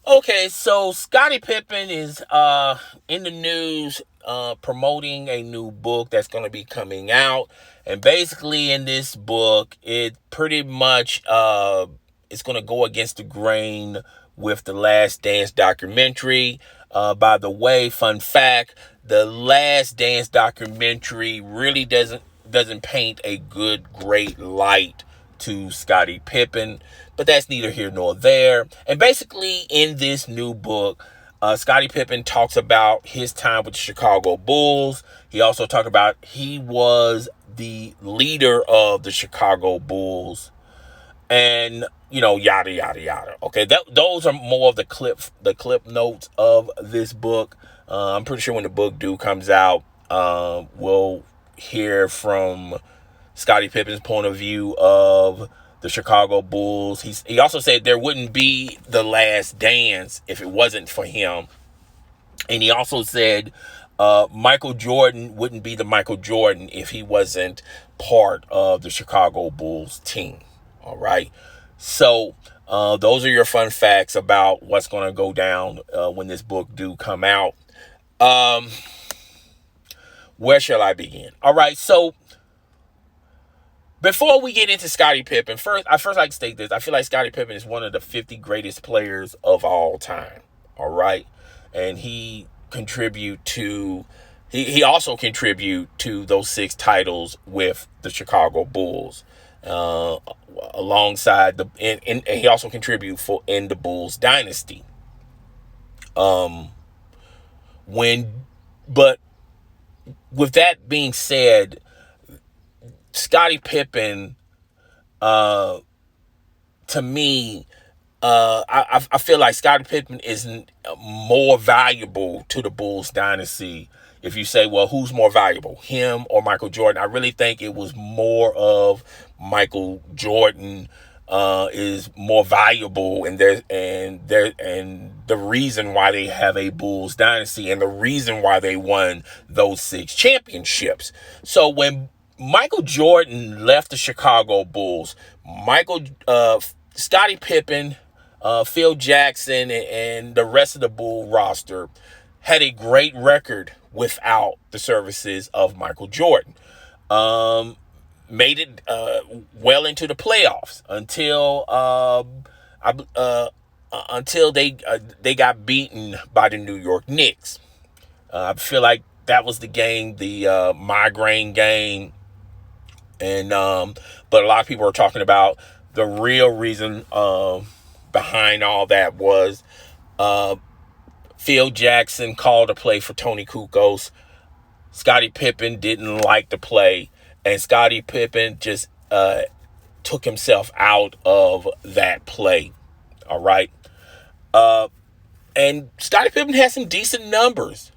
Okay, so Scottie Pippen is in the news promoting a new book that's going to be coming out. And basically in this book, it pretty much it's going to go against the grain with the Last Dance documentary. By the way, fun fact, the Last Dance documentary really doesn't paint a great light to Scottie Pippen, but that's neither here nor there. And basically, in this new book, Scottie Pippen talks about his time with the Chicago Bulls. He also talked about he was the leader of the Chicago Bulls, and yada yada yada. Okay, those are more of the clip notes of this book. I'm pretty sure when the book comes out, we'll hear from Scottie Pippen's point of view of the Chicago Bulls. He also said there wouldn't be the Last Dance if it wasn't for him. And he also said Michael Jordan wouldn't be the Michael Jordan if he wasn't part of the Chicago Bulls team. All right. So those are your fun facts about what's going to go down when this book come out. Where shall I begin? All right. So before we get into Scottie Pippen, I like to state this. I feel like Scottie Pippen is one of the 50 greatest players of all time. All right. And he also contribute to those 6 titles with the Chicago Bulls. Alongside and he also contribute in the Bulls dynasty. But with that being said, Scottie Pippen, to me, I feel like Scottie Pippen isn't more valuable to the Bulls dynasty. If you say, well, who's more valuable, him or Michael Jordan? I really think it was more of Michael Jordan is more valuable, and the reason why they have a Bulls dynasty and the reason why they won those 6 championships. So when Michael Jordan left the Chicago Bulls, Scottie Pippen, Phil Jackson, and the rest of the Bull roster had a great record without the services of Michael Jordan. Made it well into the playoffs until they got beaten by the New York Knicks. I feel like that was the game, the migraine game. And but a lot of people are talking about the real reason behind all that was Phil Jackson called a play for Tony Kukoc. Scottie Pippen didn't like the play, and Scottie Pippen just took himself out of that play. All right. And Scottie Pippen had some decent numbers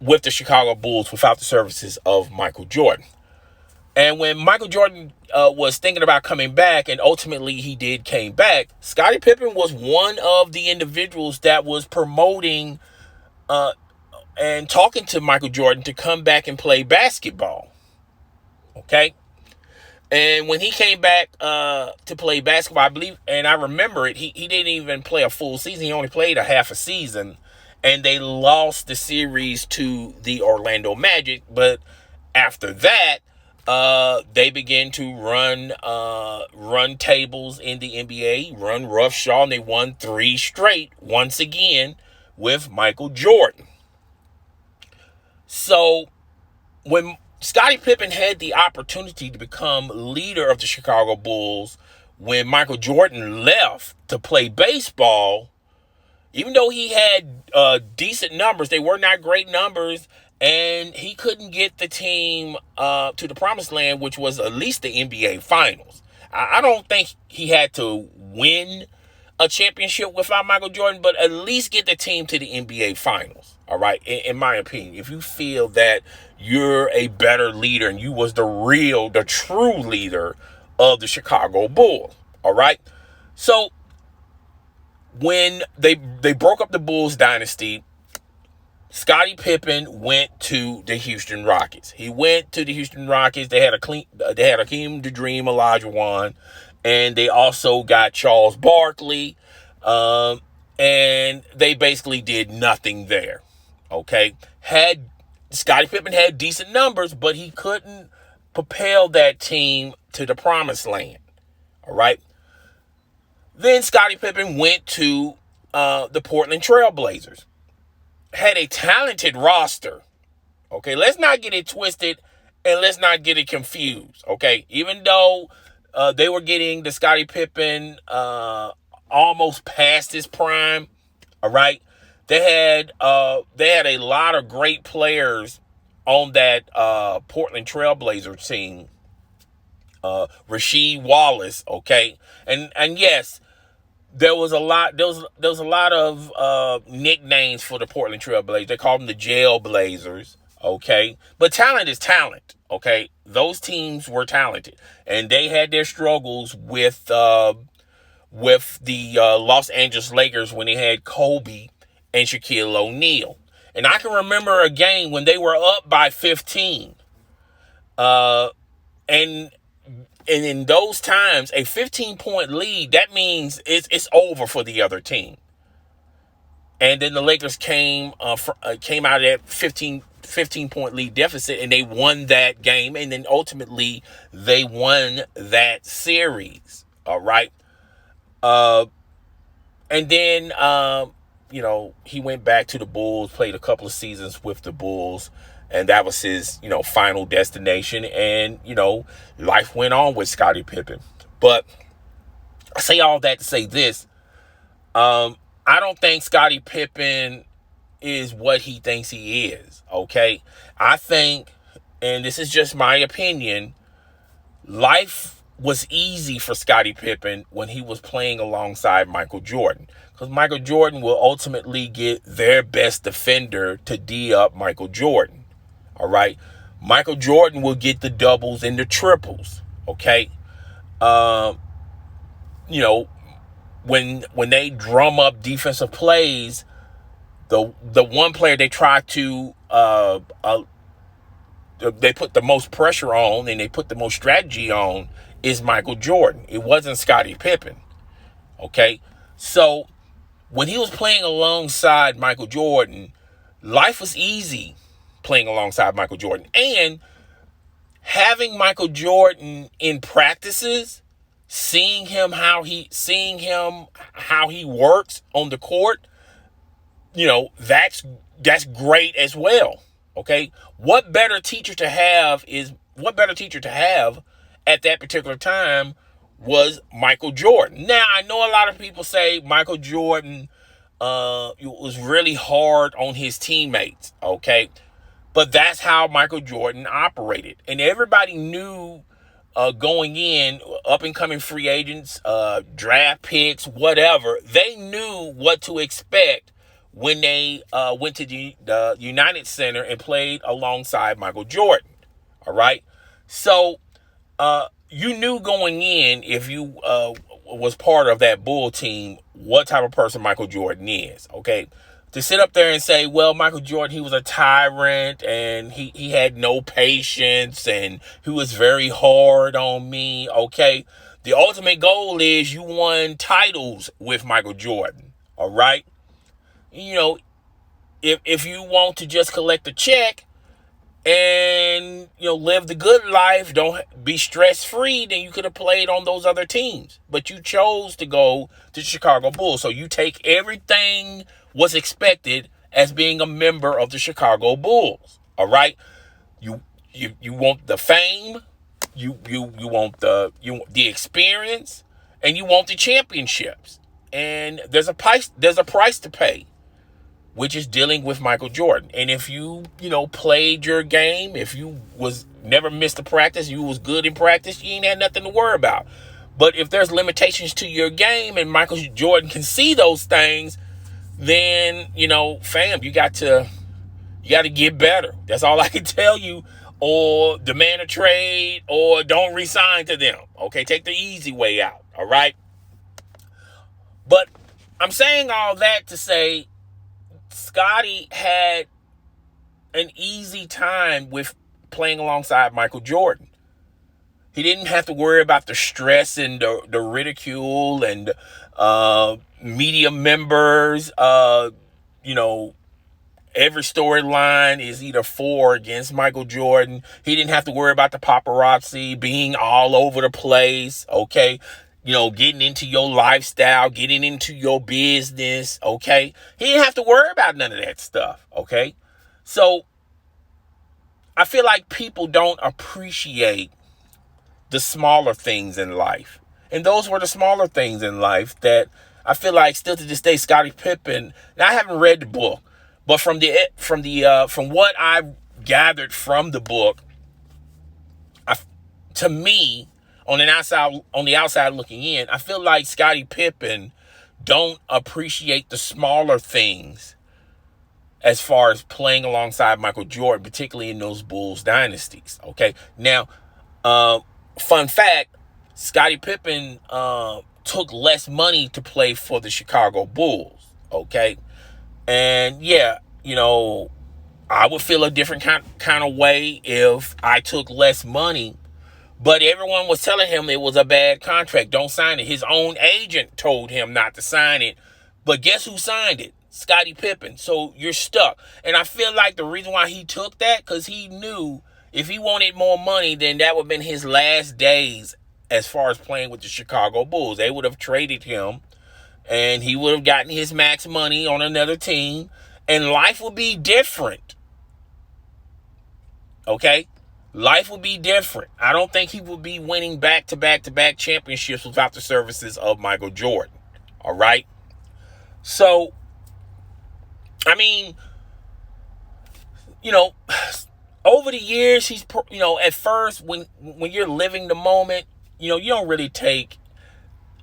with the Chicago Bulls without the services of Michael Jordan. And when Michael Jordan was thinking about coming back, and ultimately he came back, Scottie Pippen was one of the individuals that was promoting and talking to Michael Jordan to come back and play basketball. Okay? And when he came back to play basketball, I believe, and I remember it, he didn't even play a full season. He only played a half a season. And they lost the series to the Orlando Magic. But after that, they began to run tables in the NBA, run roughshod, and they won 3 straight once again with Michael Jordan. So when Scottie Pippen had the opportunity to become leader of the Chicago Bulls, when Michael Jordan left to play baseball, even though he had decent numbers, they were not great numbers, and he couldn't get the team to the promised land, which was at least the NBA Finals. I don't think he had to win a championship without Michael Jordan, but at least get the team to the NBA Finals. All right, in my opinion, if you feel that you're a better leader and you was the true leader of the Chicago Bulls. All right, so when they broke up the Bulls dynasty, Scottie Pippen went to the Houston Rockets. He went to the Houston Rockets. They had Hakeem the Dream Olajuwon, and they also got Charles Barkley, and they basically did nothing there. Okay, Scottie Pippen had decent numbers, but he couldn't propel that team to the promised land. All right. Then Scottie Pippen went to the Portland Trail Blazers. Had a talented roster. Okay, let's not get it twisted and let's not get it confused. Okay, even though they were getting the Scottie Pippen almost past his prime. All right, they had a lot of great players on that Portland Trailblazer team. Rasheed Wallace, okay, and yes, there was a lot of nicknames for the Portland Trailblazers. They called them the Jail Blazers, okay, but talent is talent, okay. Those teams were talented, and they had their struggles with the Los Angeles Lakers when they had Kobe and Shaquille O'Neal. And I can remember a game when they were up by 15. And in those times, a 15-point lead, that means it's over for the other team. And then the Lakers came out of that 15-point lead deficit, and they won that game. And then ultimately, they won that series. All right. And then, he went back to the Bulls, played a couple of seasons with the Bulls, and that was his, final destination. And, life went on with Scottie Pippen. But I say all that to say this. I don't think Scottie Pippen is what he thinks he is, okay? I think, and this is just my opinion, life was easy for Scottie Pippen when he was playing alongside Michael Jordan. Because Michael Jordan will ultimately get their best defender to D up Michael Jordan. All right? Michael Jordan will get the doubles and the triples. Okay? When they drum up defensive plays, the one player they try to they put the most pressure on and they put the most strategy on is Michael Jordan. It wasn't Scottie Pippen. Okay? So when he was playing alongside Michael Jordan, life was easy playing alongside Michael Jordan. And having Michael Jordan in practices, seeing how he works on the court, that's great as well. Okay? What better teacher to have at that particular time was Michael Jordan. Now, I know a lot of people say Michael Jordan was really hard on his teammates, okay? But that's how Michael Jordan operated. And everybody knew going in, up-and-coming free agents, draft picks, whatever, they knew what to expect when they went to the United Center and played alongside Michael Jordan, all right? So you knew going in, if you was part of that Bull team, what type of person Michael Jordan is, okay? To sit up there and say, well, Michael Jordan, he was a tyrant and he had no patience and he was very hard on me, okay? The ultimate goal is you won titles with Michael Jordan, all right? If you want to just collect a check and live the good life, don't be stress-free, then you could have played on those other teams. But you chose to go to the Chicago Bulls. So you take everything was expected as being a member of the Chicago Bulls. All right? You want the fame, you want the experience, and you want the championships. And there's a price to pay, which is dealing with Michael Jordan. And if you, played your game, if you was never missed a practice, you was good in practice, you ain't had nothing to worry about. But if there's limitations to your game and Michael Jordan can see those things, then, fam, you got to get better. That's all I can tell you. Or demand a trade or don't resign to them. Okay, take the easy way out. All right. But I'm saying all that to say, Scottie had an easy time with playing alongside Michael Jordan. He didn't have to worry about the stress and the ridicule and media members. Every storyline is either for or against Michael Jordan. He didn't have to worry about the paparazzi being all over the place, okay? Getting into your lifestyle, getting into your business, okay? He didn't have to worry about none of that stuff, okay? So, I feel like people don't appreciate the smaller things in life. And those were the smaller things in life that I feel like still to this day, Scottie Pippen, and I haven't read the book, but from what I've gathered from the book, to me, on the outside looking in, I feel like Scottie Pippen don't appreciate the smaller things as far as playing alongside Michael Jordan, particularly in those Bulls dynasties. Okay, now, fun fact: Scottie Pippen took less money to play for the Chicago Bulls. Okay. And yeah, I would feel a different kind of way if I took less money. But everyone was telling him it was a bad contract. Don't sign it. His own agent told him not to sign it. But guess who signed it? Scottie Pippen. So you're stuck. And I feel like the reason why he took that, because he knew if he wanted more money, then that would have been his last days as far as playing with the Chicago Bulls. They would have traded him, and he would have gotten his max money on another team, and life would be different. Okay? Life would be different. I don't think he would be winning back-to-back-to-back championships without the services of Michael Jordan. All right? So, I mean, over the years, he's, at first, when you're living the moment, you don't really take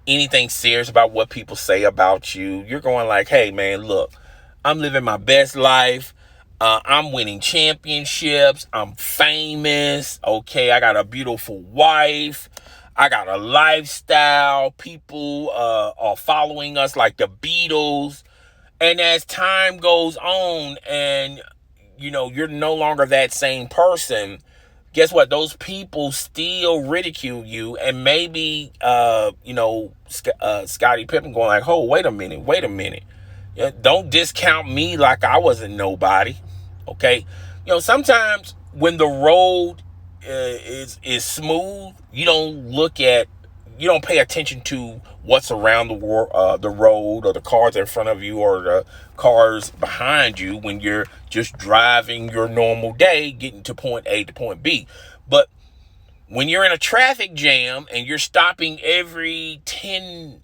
anything serious about what people say about you. You're going like, hey, man, look, I'm living my best life. I'm winning championships. I'm famous. Okay, I got a beautiful wife. I got a lifestyle. People are following us like the Beatles. And as time goes on and, you're no longer that same person, guess what? Those people still ridicule you, and maybe, Scottie Pippen going like, oh, wait a minute. Don't discount me like I wasn't nobody, okay? Sometimes when the road is smooth, you don't pay attention to what's around the road or the cars in front of you or the cars behind you when you're just driving your normal day, getting to point A to point B. But when you're in a traffic jam and you're stopping every 10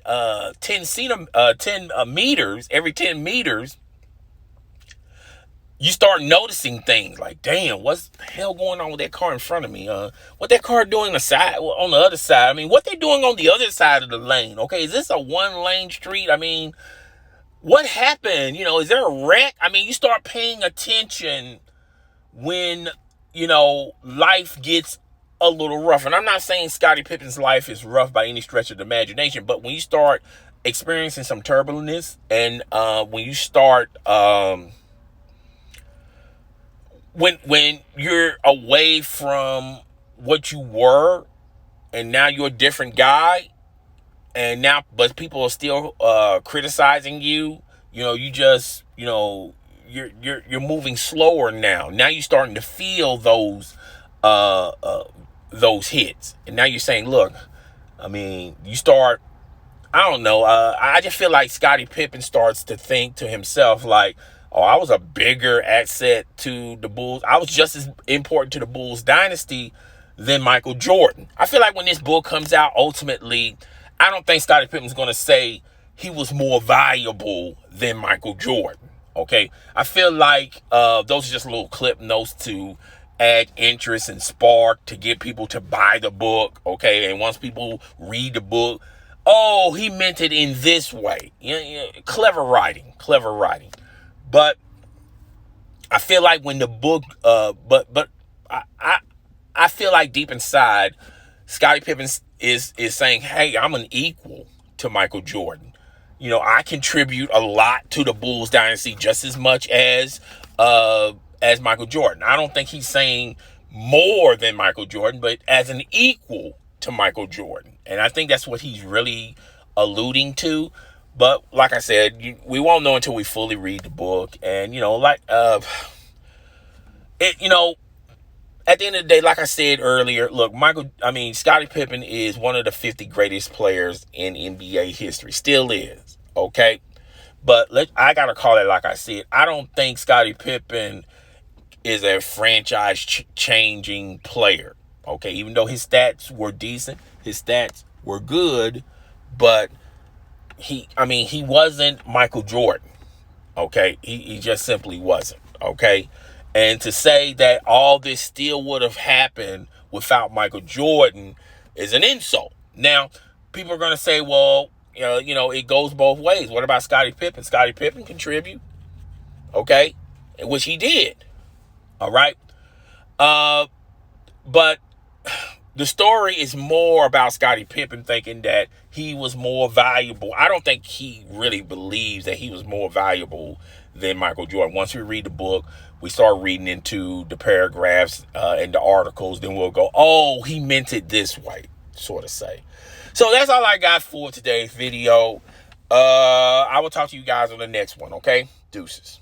meters, every 10 meters, you start noticing things like, damn, what's the hell going on with that car in front of me? What that car doing on the other side? I mean, what they doing on the other side of the lane? Okay, is this a one-lane street? I mean, what happened? Is there a wreck? I mean, you start paying attention when, life gets a little rough. And I'm not saying Scottie Pippen's life is rough by any stretch of the imagination, but when you start experiencing some turbulence and when you start... When you're away from what you were and now you're a different guy but people are still criticizing you, you're moving slower now. Now you're starting to feel those hits. And now you're saying, look, I mean, I don't know. I just feel like Scottie Pippen starts to think to himself like, oh, I was a bigger asset to the Bulls. I was just as important to the Bulls dynasty than Michael Jordan. I feel like when this book comes out, ultimately, I don't think Scottie Pippen's going to say he was more valuable than Michael Jordan. Okay? I feel like those are just little clip notes to add interest and spark to get people to buy the book. Okay? And once people read the book, oh, he meant it in this way. Clever writing. But I feel like when the book, I feel like deep inside, Scottie Pippen is saying, hey, I'm an equal to Michael Jordan. I contribute a lot to the Bulls dynasty just as much as Michael Jordan. I don't think he's saying more than Michael Jordan, but as an equal, to Michael Jordan. And I think that's what he's really alluding to. But like I said, we won't know until we fully read the book. And, at the end of the day, like I said earlier, look, Scottie Pippen is one of the 50 greatest players in NBA history. Still is, okay? But I got to call it like I said. I don't think Scottie Pippen is a franchise-changing player, okay? Even though his stats were decent, his stats were good, but he wasn't Michael Jordan, okay? He just simply wasn't, okay? And to say that all this still would have happened without Michael Jordan is an insult. Now, people are going to say, well, it goes both ways. What about Scottie Pippen? Scottie Pippen contribute, okay? Which he did, all right? But the story is more about Scottie Pippen thinking that he was more valuable. I don't think he really believes that he was more valuable than Michael Jordan. Once we read the book, we start reading into the paragraphs and the articles, then we'll go, oh, he meant it this way, sort of say. So that's all I got for today's video. I will talk to you guys on the next one, okay? Deuces.